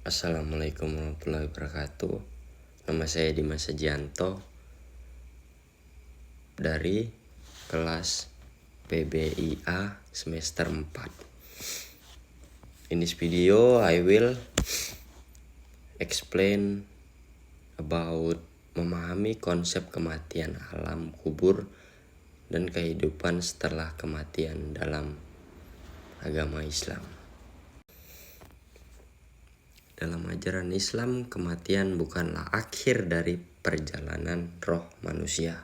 Assalamualaikum warahmatullahi wabarakatuh. Nama saya Dimas Sejianto dari kelas PBIA semester 4. In this video I will explain about memahami konsep kematian alam kubur dan kehidupan setelah kematian dalam agama Islam. Dalam ajaran Islam, kematian bukanlah akhir dari perjalanan roh manusia.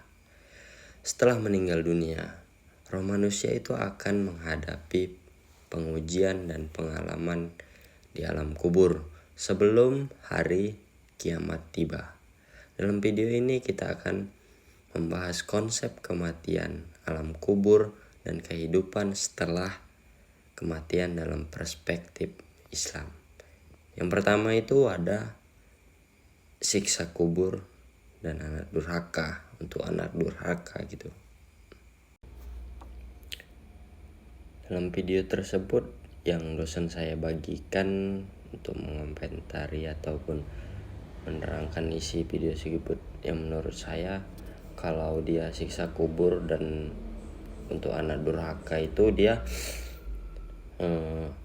Setelah meninggal dunia, roh manusia itu akan menghadapi pengujian dan pengalaman di alam kubur sebelum hari kiamat tiba. Dalam video ini kita akan membahas konsep kematian, alam kubur, dan kehidupan setelah kematian dalam perspektif Islam. Yang pertama itu ada siksa kubur dan anak durhaka, untuk anak durhaka gitu. Dalam video tersebut yang dosen saya bagikan untuk mengomentari ataupun menerangkan isi video tersebut, yang menurut saya kalau dia siksa kubur dan untuk anak durhaka itu dia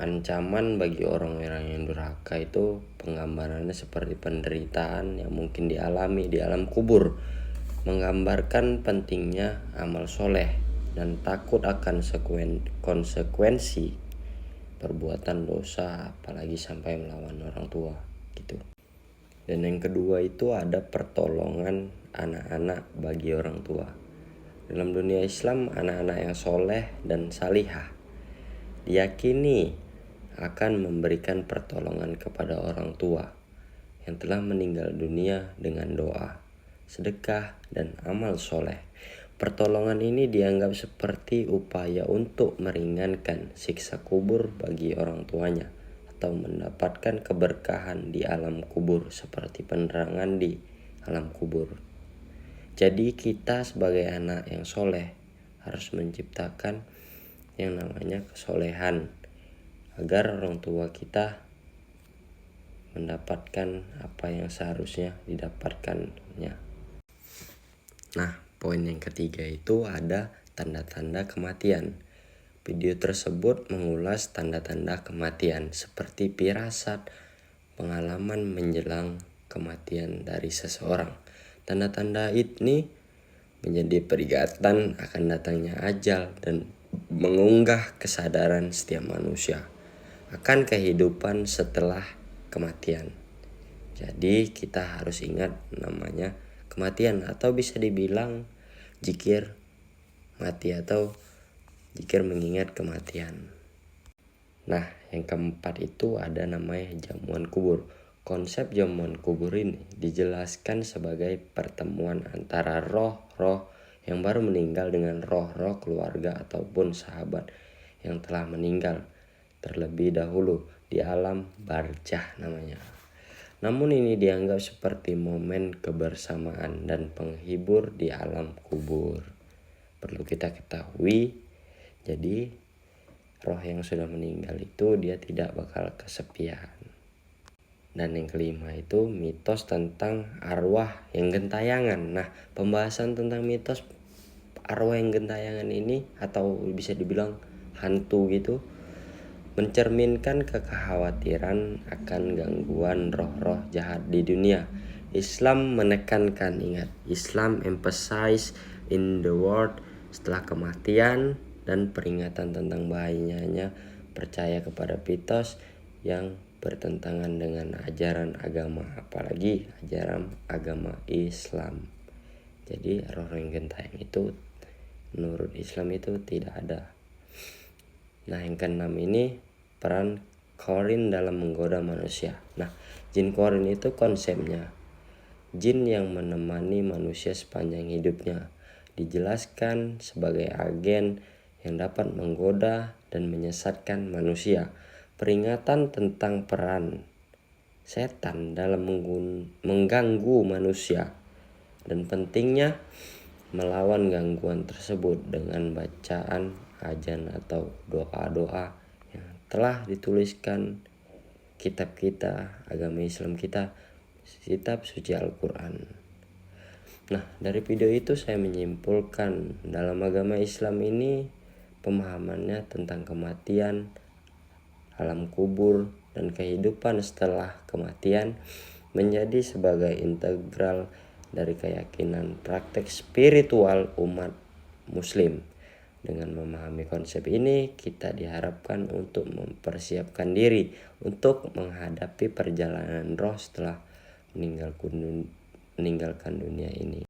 ancaman bagi orang-orang yang durhaka itu penggambarannya seperti penderitaan yang mungkin dialami di alam kubur, menggambarkan pentingnya amal soleh dan takut akan konsekuensi perbuatan dosa, apalagi sampai melawan orang tua gitu. Dan yang kedua itu ada pertolongan anak-anak bagi orang tua. Dalam dunia Islam, anak-anak yang soleh dan salihah diyakini akan memberikan pertolongan kepada orang tua yang telah meninggal dunia dengan doa, sedekah, dan amal soleh. Pertolongan ini dianggap seperti upaya untuk meringankan siksa kubur bagi orang tuanya atau mendapatkan keberkahan di alam kubur seperti penerangan di alam kubur. Jadi kita sebagai anak yang soleh harus menciptakan yang namanya kesolehan agar orang tua kita mendapatkan apa yang seharusnya didapatkannya. Nah, poin yang ketiga itu ada tanda-tanda kematian. Video tersebut mengulas tanda-tanda kematian seperti firasat, pengalaman menjelang kematian dari seseorang. Tanda-tanda ini menjadi peringatan akan datangnya ajal dan mengunggah kesadaran setiap manusia akan kehidupan setelah kematian. Jadi kita harus ingat namanya kematian, atau bisa dibilang zikir mati atau zikir mengingat kematian. Nah, yang keempat itu ada namanya jamuan kubur. Konsep jamuan kubur ini dijelaskan sebagai pertemuan antara roh-roh yang baru meninggal dengan roh-roh keluarga ataupun sahabat yang telah meninggal terlebih dahulu di alam barzah namanya. Namun ini dianggap seperti momen kebersamaan dan penghibur di alam kubur. Perlu kita ketahui, jadi roh yang sudah meninggal itu dia tidak bakal kesepian. Dan yang kelima itu mitos tentang arwah yang gentayangan. Nah, pembahasan tentang mitos arwah yang gentayangan ini, atau bisa dibilang hantu gitu, mencerminkan kekhawatiran akan gangguan roh-roh jahat di dunia. Islam menekankan, ingat, Islam emphasize in the world setelah kematian dan peringatan tentang bahayanya percaya kepada mitos yang bertentangan dengan ajaran agama, apalagi ajaran agama Islam. Jadi roh yang gentayangan itu menurut Islam itu tidak ada. Nah, yang keenam ini peran korin dalam menggoda manusia. Nah, jin korin itu konsepnya jin yang menemani manusia sepanjang hidupnya. Dijelaskan sebagai agen yang dapat menggoda dan menyesatkan manusia. Peringatan tentang peran setan dalam mengganggu manusia dan pentingnya melawan gangguan tersebut dengan bacaan azan atau doa-doa yang telah dituliskan kitab kita, agama Islam kita, kitab suci Al-Quran. Nah, dari video itu saya menyimpulkan dalam agama Islam ini pemahamannya tentang kematian, alam kubur, dan kehidupan setelah kematian menjadi sebagai integral dari keyakinan praktek spiritual umat Muslim. Dengan memahami konsep ini, kita diharapkan untuk mempersiapkan diri untuk menghadapi perjalanan roh setelah meninggalkan dunia ini.